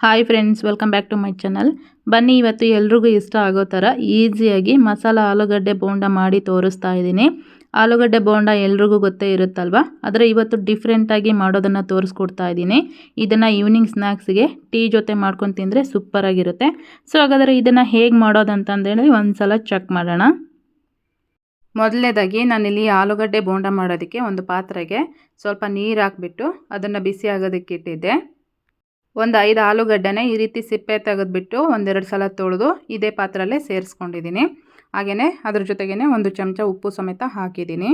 Hi friends, welcome back to my channel. ಬನ್ನಿ ಇವತ್ತು ಎಲ್ರಿಗೂ ಇಷ್ಟ ಆಗೋ ಥರ ಈಸಿಯಾಗಿ ಮಸಾಲ ಆಲೂಗಡ್ಡೆ ಬೋಂಡ ಮಾಡಿ ತೋರಿಸ್ತಾ ಇದ್ದೀನಿ. ಆಲೂಗಡ್ಡೆ ಬೋಂಡ ಎಲ್ರಿಗೂ ಗೊತ್ತೇ ಇರುತ್ತಲ್ವ, ಆದರೆ ಇವತ್ತು ಡಿಫ್ರೆಂಟಾಗಿ ಮಾಡೋದನ್ನು ತೋರಿಸ್ಕೊಡ್ತಾ ಇದ್ದೀನಿ. ಇದನ್ನು ಈವ್ನಿಂಗ್ ಸ್ನ್ಯಾಕ್ಸ್ಗೆ ಟೀ ಜೊತೆ ಮಾಡ್ಕೊಂಡು ತಿಂದರೆ ಸೂಪರಾಗಿರುತ್ತೆ. ಸೊ ಹಾಗಾದರೆ ಇದನ್ನು ಹೇಗೆ ಮಾಡೋದಂತಂದೇಳಿ ಒಂದು ಸಲ ಚೆಕ್ ಮಾಡೋಣ. ಮೊದಲನೇದಾಗಿ ನಾನಿಲ್ಲಿ ಆಲೂಗಡ್ಡೆ ಬೋಂಡ ಮಾಡೋದಕ್ಕೆ ಒಂದು ಪಾತ್ರೆಗೆ ಸ್ವಲ್ಪ ನೀರು ಹಾಕ್ಬಿಟ್ಟು ಅದನ್ನು ಬಿಸಿ ಆಗೋದಕ್ಕೆ ಇಟ್ಟಿದ್ದೆ. ಒಂದು 5 ಆಲೂಗಡ್ಡೆನೇ ಈ ರೀತಿ ಸಿಪ್ಪೆ ತೆಗೆದುಬಿಟ್ಟು ಒಂದೆರಡು ಸಲ ತೊಳೆದು ಇದೇ ಪಾತ್ರೆಯಲ್ಲೇ ಸೇರಿಸ್ಕೊಂಡಿದ್ದೀನಿ. ಹಾಗೆಯೇ ಅದ್ರ ಜೊತೆಗೇ 1 ಚಮಚ ಉಪ್ಪು ಸಮೇತ ಹಾಕಿದ್ದೀನಿ.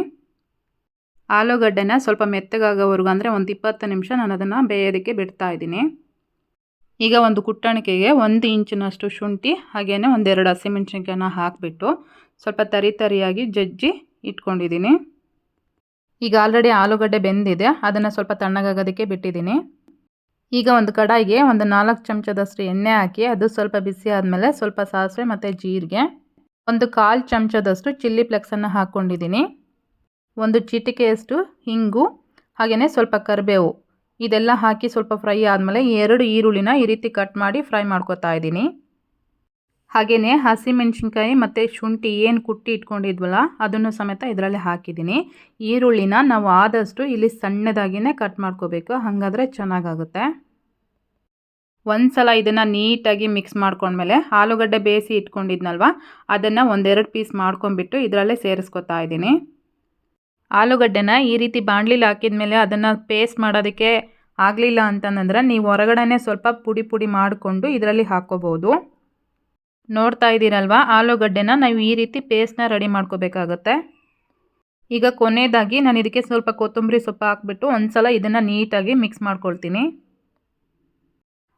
ಆಲೂಗಡ್ಡೆನ ಸ್ವಲ್ಪ ಮೆತ್ತಗಾಗೋವರೆಗೂ ಅಂದರೆ ಒಂದು 20 ನಿಮಿಷ ನಾನು ಅದನ್ನು ಬೇಯೋದಕ್ಕೆ ಬಿಡ್ತಾ ಇದ್ದೀನಿ. ಈಗ ಒಂದು ಕುಟ್ಟಣಿಕೆಗೆ 1 ಇಂಚಿನಷ್ಟು ಶುಂಠಿ ಹಾಗೆಯೇ 1-2 ಹಸಿಮೆಣಸಿನ್ಕಾಯಿನ ಹಾಕಿಬಿಟ್ಟು ಸ್ವಲ್ಪ ತರಿಯಾಗಿ ಜಜ್ಜಿ ಇಟ್ಕೊಂಡಿದ್ದೀನಿ. ಈಗ ಆಲ್ರೆಡಿ ಆಲೂಗಡ್ಡೆ ಬೆಂದಿದೆ, ಅದನ್ನು ಸ್ವಲ್ಪ ತಣ್ಣಗಾಗೋದಕ್ಕೆ ಬಿಟ್ಟಿದ್ದೀನಿ. ಈಗ ಒಂದು ಕಡಾಯಿಗೆ ಒಂದು 4 ಚಮಚದಷ್ಟು ಎಣ್ಣೆ ಹಾಕಿ ಅದು ಸ್ವಲ್ಪ ಬಿಸಿ ಆದಮೇಲೆ ಸ್ವಲ್ಪ ಸಾಸಿವೆ ಮತ್ತು ಜೀರಿಗೆ, 1/4 ಚಮಚದಷ್ಟು ಚಿಲ್ಲಿ ಫ್ಲೇಕ್ಸನ್ನು ಹಾಕ್ಕೊಂಡಿದ್ದೀನಿ, 1 ಚಿಟಿಕೆಯಷ್ಟು ಹಿಂಗು ಹಾಗೆಯೇ ಸ್ವಲ್ಪ ಕರಿಬೇವು ಇದೆಲ್ಲ ಹಾಕಿ ಸ್ವಲ್ಪ ಫ್ರೈ ಆದಮೇಲೆ 2 ಈರುಳ್ಳಿನ ಈ ರೀತಿ ಕಟ್ ಮಾಡಿ ಫ್ರೈ ಮಾಡ್ಕೊತಾ ಇದ್ದೀನಿ. ಹಾಗೆಯೇ ಹಸಿಮೆಣಸಿನ್ಕಾಯಿ ಮತ್ತು ಶುಂಠಿ ಏನು ಕುಟ್ಟಿ ಇಟ್ಕೊಂಡಿದ್ವಲ್ಲ ಅದನ್ನು ಸಮೇತ ಇದರಲ್ಲಿ ಹಾಕಿದ್ದೀನಿ. ಈರುಳ್ಳಿನ ನಾವು ಆದಷ್ಟು ಇಲ್ಲಿ ಸಣ್ಣದಾಗಿಯೇ ಕಟ್ ಮಾಡ್ಕೋಬೇಕು, ಹಾಗಾದರೆ ಚೆನ್ನಾಗಾಗುತ್ತೆ. ಒಂದು ಸಲ ಇದನ್ನು ನೀಟಾಗಿ ಮಿಕ್ಸ್ ಮಾಡ್ಕೊಂಡ್ಮೇಲೆ ಆಲೂಗಡ್ಡೆ ಬೇಯಿಸಿ ಇಟ್ಕೊಂಡಿದ್ನಲ್ವ ಅದನ್ನು 1-2 ಪೀಸ್ ಮಾಡ್ಕೊಂಡ್ಬಿಟ್ಟು ಇದರಲ್ಲೇ ಸೇರಿಸ್ಕೊತಾ ಇದ್ದೀನಿ. ಆಲೂಗಡ್ಡೆನ ಈ ರೀತಿ ಬಾಣಲಿಲಿ ಹಾಕಿದ ಮೇಲೆ ಅದನ್ನು ಪೇಸ್ಟ್ ಮಾಡೋದಕ್ಕೆ ಆಗಲಿಲ್ಲ ಅಂತಂದರೆ ನೀವು ಹೊರಗಡೆನೇ ಸ್ವಲ್ಪ ಪುಡಿ ಮಾಡಿಕೊಂಡು ಇದರಲ್ಲಿ ಹಾಕ್ಕೋಬೋದು. ನೋಡ್ತಾ ಇದ್ದೀರಲ್ವ, ಆಲೂಗಡ್ಡೆನ ನಾವು ಈ ರೀತಿ ಪೇಸ್ಟ್ನ ರೆಡಿ ಮಾಡ್ಕೋಬೇಕಾಗತ್ತೆ. ಈಗ ಕೊನೆಯದಾಗಿ ನಾನು ಇದಕ್ಕೆ ಸ್ವಲ್ಪ ಕೊತ್ತಂಬರಿ ಸೊಪ್ಪು ಹಾಕ್ಬಿಟ್ಟು ಒಂದು ಸಲ ಇದನ್ನು ನೀಟಾಗಿ ಮಿಕ್ಸ್ ಮಾಡ್ಕೊಳ್ತೀನಿ.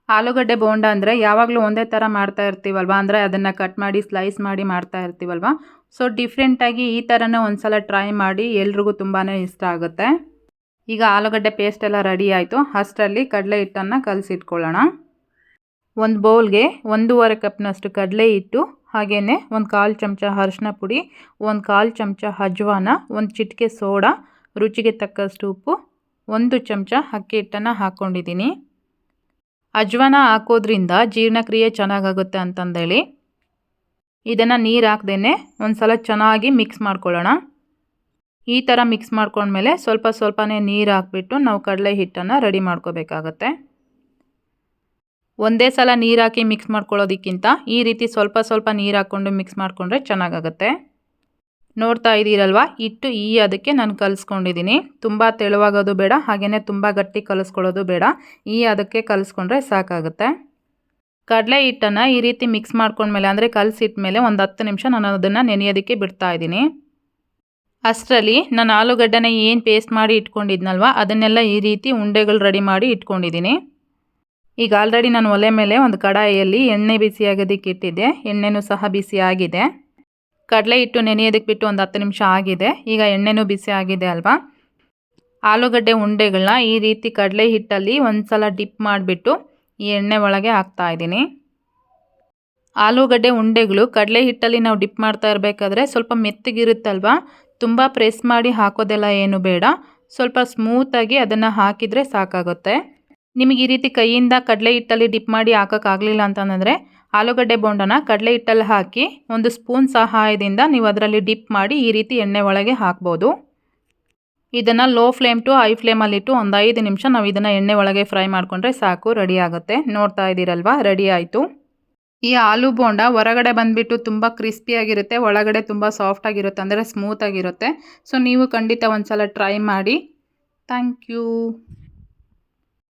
ಆಲೂಗಡ್ಡೆ ಬೋಂಡ ಅಂದರೆ ಯಾವಾಗಲೂ ಒಂದೇ ಥರ ಮಾಡ್ತಾ ಇರ್ತೀವಲ್ವ, ಅಂದರೆ ಅದನ್ನು ಕಟ್ ಮಾಡಿ ಸ್ಲೈಸ್ ಮಾಡಿ ಮಾಡ್ತಾ ಇರ್ತೀವಲ್ವ. ಸೊ ಡಿಫ್ರೆಂಟಾಗಿ ಈ ಥರನೇ ಒಂದು ಸಲ ಟ್ರೈ ಮಾಡಿ, ಎಲ್ರಿಗೂ ತುಂಬಾ ಇಷ್ಟ ಆಗುತ್ತೆ. ಈಗ ಆಲೂಗಡ್ಡೆ ಪೇಸ್ಟ್ ಎಲ್ಲ ರೆಡಿ ಆಯಿತು. ಅಷ್ಟರಲ್ಲಿ ಕಡಲೆ ಹಿಟ್ಟನ್ನು ಕಲಸಿಟ್ಕೊಳ್ಳೋಣ. ಒಂದು ಬೌಲ್ಗೆ 1.5 ಕಪ್ನಷ್ಟು ಕಡಲೆ ಹಿಟ್ಟು ಹಾಗೆಯೇ 1/4 ಚಮಚ ಅರಿಶಿನ ಪುಡಿ, 1/4 ಚಮಚ ಅಜ್ವಾನ, 1 ಚಿಟಿಕೆ ಸೋಡಾ, ರುಚಿಗೆ ತಕ್ಕಷ್ಟು ಉಪ್ಪು, 1 ಚಮಚ ಅಕ್ಕಿ ಹಿಟ್ಟನ್ನು ಹಾಕ್ಕೊಂಡಿದ್ದೀನಿ. ಅಜ್ವಾನ ಹಾಕೋದ್ರಿಂದ ಜೀರ್ಣಕ್ರಿಯೆ ಚೆನ್ನಾಗಾಗುತ್ತೆ ಅಂತಂದೇಳಿ ಇದನ್ನು ನೀರು ಹಾಕ್ದೇ ಒಂದು ಸಲ ಚೆನ್ನಾಗಿ ಮಿಕ್ಸ್ ಮಾಡ್ಕೊಳ್ಳೋಣ. ಈ ಥರ ಮಿಕ್ಸ್ ಮಾಡ್ಕೊಂಡ್ಮೇಲೆ ಸ್ವಲ್ಪನೇ ನೀರು ಹಾಕ್ಬಿಟ್ಟು ನಾವು ಕಡಲೆ ಹಿಟ್ಟನ್ನು ರೆಡಿ ಮಾಡ್ಕೋಬೇಕಾಗತ್ತೆ. ಒಂದೇ ಸಲ ನೀರು ಹಾಕಿ ಮಿಕ್ಸ್ ಮಾಡ್ಕೊಳ್ಳೋದಕ್ಕಿಂತ ಈ ರೀತಿ ಸ್ವಲ್ಪ ನೀರು ಹಾಕ್ಕೊಂಡು ಮಿಕ್ಸ್ ಮಾಡಿಕೊಂಡ್ರೆ ಚೆನ್ನಾಗಾಗುತ್ತೆ. ನೋಡ್ತಾ ಇದ್ದೀರಲ್ವ, ಹಿಟ್ಟು ಈ ಅದಕ್ಕೆ ನಾನು ಕಲಿಸ್ಕೊಂಡಿದ್ದೀನಿ. ತುಂಬ ತೆಳುವಾಗೋದು ಬೇಡ, ಹಾಗೆಯೇ ತುಂಬ ಗಟ್ಟಿ ಕಲಿಸ್ಕೊಳ್ಳೋದು ಬೇಡ, ಈ ಅದಕ್ಕೆ ಕಲಿಸ್ಕೊಂಡ್ರೆ ಸಾಕಾಗುತ್ತೆ. ಕಡಲೆ ಹಿಟ್ಟನ್ನು ಈ ರೀತಿ ಮಿಕ್ಸ್ ಮಾಡ್ಕೊಂಡ್ಮೇಲೆ ಅಂದರೆ ಕಲಸಿಟ್ಮೇಲೆ ಒಂದು 10 ನಿಮಿಷ ನಾನು ಅದನ್ನು ನೆನೆಯೋದಕ್ಕೆ ಬಿಡ್ತಾ ಇದ್ದೀನಿ. ಅಷ್ಟರಲ್ಲಿ ನಾನು ಆಲೂಗಡ್ಡೆನ ಏನು ಪೇಸ್ಟ್ ಮಾಡಿ ಇಟ್ಕೊಂಡಿದ್ನಲ್ವ ಅದನ್ನೆಲ್ಲ ಈ ರೀತಿ ಉಂಡೆಗಳು ರೆಡಿ ಮಾಡಿ ಇಟ್ಕೊಂಡಿದ್ದೀನಿ. ಈಗ ಆಲ್ರೆಡಿ ನಾನು ಒಲೆ ಮೇಲೆ ಒಂದು ಕಡಾಯಿಯಲ್ಲಿ ಎಣ್ಣೆ ಬಿಸಿಯಾಗೋದಕ್ಕೆ ಇಟ್ಟಿದ್ದೆ. ಎಣ್ಣೆನೂ ಸಹ ಬಿಸಿ ಆಗಿದೆ. ಕಡಲೆ ಹಿಟ್ಟು ನೆನೆಯೋದಕ್ಕೆ ಬಿಟ್ಟು ಒಂದು 10 ನಿಮಿಷ ಆಗಿದೆ. ಈಗ ಎಣ್ಣೆನೂ ಬಿಸಿ ಆಗಿದೆ ಅಲ್ವಾ. ಆಲೂಗಡ್ಡೆ ಉಂಡೆಗಳನ್ನ ಈ ರೀತಿ ಕಡಲೆ ಹಿಟ್ಟಲ್ಲಿ ಒಂದು ಸಲ ಡಿಪ್ ಮಾಡಿಬಿಟ್ಟು ಈ ಎಣ್ಣೆ ಒಳಗೆ ಹಾಕ್ತಾ ಇದ್ದೀನಿ. ಆಲೂಗಡ್ಡೆ ಉಂಡೆಗಳು ಕಡಲೆ ಹಿಟ್ಟಲ್ಲಿ ನಾವು ಡಿಪ್ ಮಾಡ್ತಾ ಇರಬೇಕಾದ್ರೆ ಸ್ವಲ್ಪ ಮೆತ್ತಗಿರುತ್ತಲ್ವ, ತುಂಬ ಪ್ರೆಸ್ ಮಾಡಿ ಹಾಕೋದೆಲ್ಲ ಏನು ಬೇಡ, ಸ್ವಲ್ಪ ಸ್ಮೂತಾಗಿ ಅದನ್ನು ಹಾಕಿದರೆ ಸಾಕಾಗುತ್ತೆ. ನಿಮಗೆ ಈ ರೀತಿ ಕೈಯಿಂದ ಕಡಲೆ ಹಿಟ್ಟಲ್ಲಿ ಡಿಪ್ ಮಾಡಿ ಹಾಕೋಕ್ಕಾಗಲಿಲ್ಲ ಅಂತಂದರೆ ಆಲೂಗಡ್ಡೆ ಬೋಂಡನ ಕಡಲೆ ಹಿಟ್ಟಲ್ಲಿ ಹಾಕಿ 1 ಸ್ಪೂನ್ ಸಹಾಯದಿಂದ ನೀವು ಅದರಲ್ಲಿ ಡಿಪ್ ಮಾಡಿ ಈ ರೀತಿ ಎಣ್ಣೆ ಒಳಗೆ ಹಾಕ್ಬೋದು. ಇದನ್ನು ಲೋ ಫ್ಲೇಮ್ ಟು ಹೈ ಫ್ಲೇಮಲ್ಲಿಟ್ಟು ಒಂದು 5 ನಿಮಿಷ ನಾವು ಇದನ್ನು ಎಣ್ಣೆ ಒಳಗೆ ಫ್ರೈ ಮಾಡಿಕೊಂಡ್ರೆ ಸಾಕು, ರೆಡಿ ಆಗುತ್ತೆ. ನೋಡ್ತಾ ಇದ್ದೀರಲ್ವ, ರೆಡಿ ಆಯಿತು. ಈ ಆಲೂ ಬೋಂಡ ಹೊರಗಡೆ ಬಂದುಬಿಟ್ಟು ತುಂಬ ಕ್ರಿಸ್ಪಿಯಾಗಿರುತ್ತೆ, ಒಳಗಡೆ ತುಂಬ ಸಾಫ್ಟಾಗಿರುತ್ತೆ, ಅಂದರೆ ಸ್ಮೂತಾಗಿರುತ್ತೆ. ಸೊ ನೀವು ಖಂಡಿತ ಒಂದು ಸಲ ಟ್ರೈ ಮಾಡಿ. Thank you.